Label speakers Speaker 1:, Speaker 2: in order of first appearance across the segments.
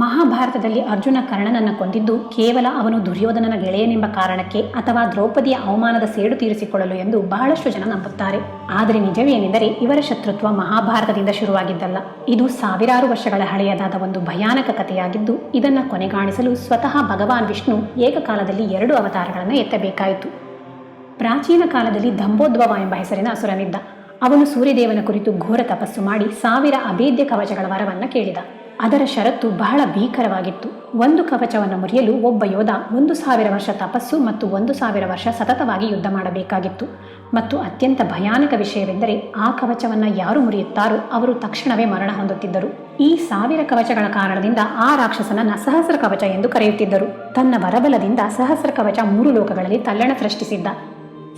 Speaker 1: ಮಹಾಭಾರತದಲ್ಲಿ ಅರ್ಜುನ ಕರ್ಣನನ್ನು ಕೊಂದಿದ್ದು ಕೇವಲ ಅವನು ದುರ್ಯೋಧನನ ಗೆಳೆಯನೆಂಬ ಕಾರಣಕ್ಕೆ ಅಥವಾ ದ್ರೌಪದಿಯ ಅವಮಾನದ ಸೇಡು ತೀರಿಸಿಕೊಳ್ಳಲು ಎಂದು ಬಹಳಷ್ಟು ಜನ ನಂಬುತ್ತಾರೆ. ಆದರೆ ನಿಜವೇನೆಂದರೆ ಇವರ ಶತ್ರುತ್ವ ಮಹಾಭಾರತದಿಂದ ಶುರುವಾಗಿದ್ದಲ್ಲ. ಇದು ಸಾವಿರಾರು ವರ್ಷಗಳ ಹಳೆಯದಾದ ಒಂದು ಭಯಾನಕ ಕಥೆಯಾಗಿದ್ದು, ಇದನ್ನು ಕೊನೆಗಾಣಿಸಲು ಸ್ವತಃ ಭಗವಾನ್ ವಿಷ್ಣು ಏಕಕಾಲದಲ್ಲಿ 2 ಅವತಾರಗಳನ್ನು ಎತ್ತಬೇಕಾಯಿತು. ಪ್ರಾಚೀನ ಕಾಲದಲ್ಲಿ ದಂಬೋದ್ಭವ ಎಂಬ ಹೆಸರಿನ ಅಸುರನಿದ್ದ. ಅವನು ಸೂರ್ಯದೇವನ ಕುರಿತು ಘೋರ ತಪಸ್ಸು ಮಾಡಿ 1000 ಅಭೇದ್ಯ ಕವಚಗಳ ವರವನ್ನು ಕೇಳಿದ. ಅದರ ಷರತ್ತು ಬಹಳ ಭೀಕರವಾಗಿತ್ತು. ಒಂದು ಕವಚವನ್ನು ಮುರಿಯಲು ಒಬ್ಬ ಯೋಧ 1000 ವರ್ಷ ತಪಸ್ಸು ಮತ್ತು 1000 ವರ್ಷ ಸತತವಾಗಿ ಯುದ್ಧ ಮಾಡಬೇಕಾಗಿತ್ತು. ಮತ್ತು ಅತ್ಯಂತ ಭಯಾನಕ ವಿಷಯವೆಂದರೆ ಆ ಕವಚವನ್ನು ಯಾರು ಮುರಿಯುತ್ತಾರೋ ಅವರು ತಕ್ಷಣವೇ ಮರಣ ಹೊಂದುತ್ತಿದ್ದರು. ಈ 1000 ಕವಚಗಳ ಕಾರಣದಿಂದ ಆ ರಾಕ್ಷಸನನ್ನ ಸಹಸ್ರ ಕವಚ ಎಂದು ಕರೆಯುತ್ತಿದ್ದರು. ತನ್ನ ವರಬಲದಿಂದ ಸಹಸ್ರ ಕವಚ 3 ಲೋಕಗಳಲ್ಲಿ ತಲ್ಲಣ ಸೃಷ್ಟಿಸಿದ್ದ.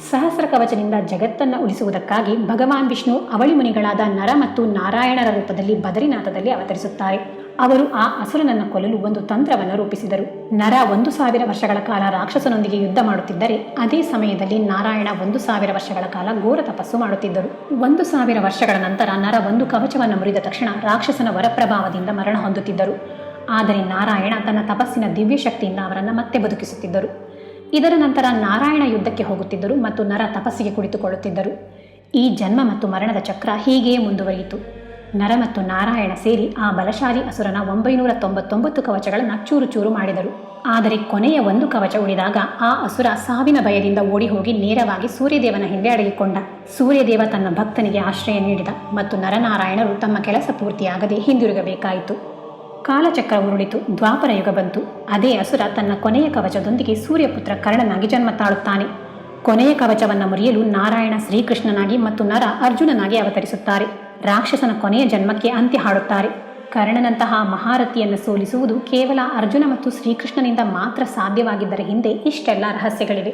Speaker 1: ಸಹಸ್ರ ಕವಚದಿಂದ ಜಗತ್ತನ್ನು ಉಳಿಸುವುದಕ್ಕಾಗಿ ಭಗವಾನ್ ವಿಷ್ಣು ಅವಳಿ ಮುನಿಗಳಾದ ನರ ಮತ್ತು ನಾರಾಯಣರ ರೂಪದಲ್ಲಿ ಬದರಿನಾಥದಲ್ಲಿ ಅವತರಿಸುತ್ತಾರೆ. ಅವರು ಆ ಅಸುರನನ್ನು ಕೊಲ್ಲಲು ಒಂದು ತಂತ್ರವನ್ನು ರೂಪಿಸಿದರು. ನರ 1000 ವರ್ಷಗಳ ಕಾಲ ರಾಕ್ಷಸನೊಂದಿಗೆ ಯುದ್ಧ ಮಾಡುತ್ತಿದ್ದರೆ, ಅದೇ ಸಮಯದಲ್ಲಿ ನಾರಾಯಣ 1000 ವರ್ಷಗಳ ಕಾಲ ಘೋರ ತಪಸ್ಸು ಮಾಡುತ್ತಿದ್ದರು. 1000 ವರ್ಷಗಳ ನಂತರ ನರ ಒಂದು ಕವಚವನ್ನು ಮುರಿದ ತಕ್ಷಣ ರಾಕ್ಷಸನ ವರಪ್ರಭಾವದಿಂದ ಮರಣ ಹೊಂದುತ್ತಿದ್ದರು. ಆದರೆ ನಾರಾಯಣ ತನ್ನ ತಪಸ್ಸಿನ ದಿವ್ಯ ಶಕ್ತಿಯಿಂದ ಅವರನ್ನು ಮತ್ತೆ ಬದುಕಿಸುತ್ತಿದ್ದರು. ಇದರ ನಂತರ ನಾರಾಯಣ ಯುದ್ಧಕ್ಕೆ ಹೋಗುತ್ತಿದ್ದರು ಮತ್ತು ನರ ತಪಸ್ಸಿಗೆ ಕುಳಿತುಕೊಳ್ಳುತ್ತಿದ್ದರು. ಈ ಜನ್ಮ ಮತ್ತು ಮರಣದ ಚಕ್ರ ಹೀಗೆಯೇ ಮುಂದುವರಿಯಿತು. ನರ ಮತ್ತು ನಾರಾಯಣ ಸೇರಿ ಆ ಬಲಶಾಲಿ ಅಸುರನ 999 ಕವಚಗಳನ್ನು ಚೂರು ಚೂರು ಮಾಡಿದರು. ಆದರೆ ಕೊನೆಯ ಒಂದು ಕವಚ ಉಳಿದಾಗ ಆ ಅಸುರ ಸಾವಿನ ಭಯದಿಂದ ಓಡಿ ಹೋಗಿ ನೇರವಾಗಿ ಸೂರ್ಯದೇವನ ಹಿಂದೆ ಅಡಗಿಕೊಂಡ. ಸೂರ್ಯದೇವ ತನ್ನ ಭಕ್ತನಿಗೆ ಆಶ್ರಯ ನೀಡಿದ ಮತ್ತು ನರನಾರಾಯಣರು ತಮ್ಮ ಕೆಲಸ ಪೂರ್ತಿಯಾಗದೆ ಹಿಂದಿರುಗಬೇಕಾಯಿತು. ಕಾಲಚಕ್ರ ಉರುಳಿತು. ದ್ವಾಪರ ಯುಗ ಬಂತು. ಅದೇ ಅಸುರ ತನ್ನ ಕೊನೆಯ ಕವಚದೊಂದಿಗೆ ಸೂರ್ಯಪುತ್ರ ಕರ್ಣನಾಗಿ ಜನ್ಮ ತಾಳುತ್ತಾನೆ. ಕೊನೆಯ ಕವಚವನ್ನು ಮುರಿಯಲು ನಾರಾಯಣ ಶ್ರೀಕೃಷ್ಣನಾಗಿ ಮತ್ತು ನರ ಅರ್ಜುನನಾಗಿ ಅವತರಿಸುತ್ತಾರೆ. ರಾಕ್ಷಸನ ಕೊನೆಯ ಜನ್ಮಕ್ಕೆ ಅಂತ್ಯ ಹಾಡುತ್ತಾರೆ. ಕರ್ಣನಂತಹ ಮಹಾರಥಿಯನ್ನು ಸೋಲಿಸುವುದು ಕೇವಲ ಅರ್ಜುನ ಮತ್ತು ಶ್ರೀಕೃಷ್ಣನಿಂದ ಮಾತ್ರ ಸಾಧ್ಯವಾಗಿದ್ದರ ಹಿಂದೆ ಇಷ್ಟೆಲ್ಲ ರಹಸ್ಯಗಳಿವೆ.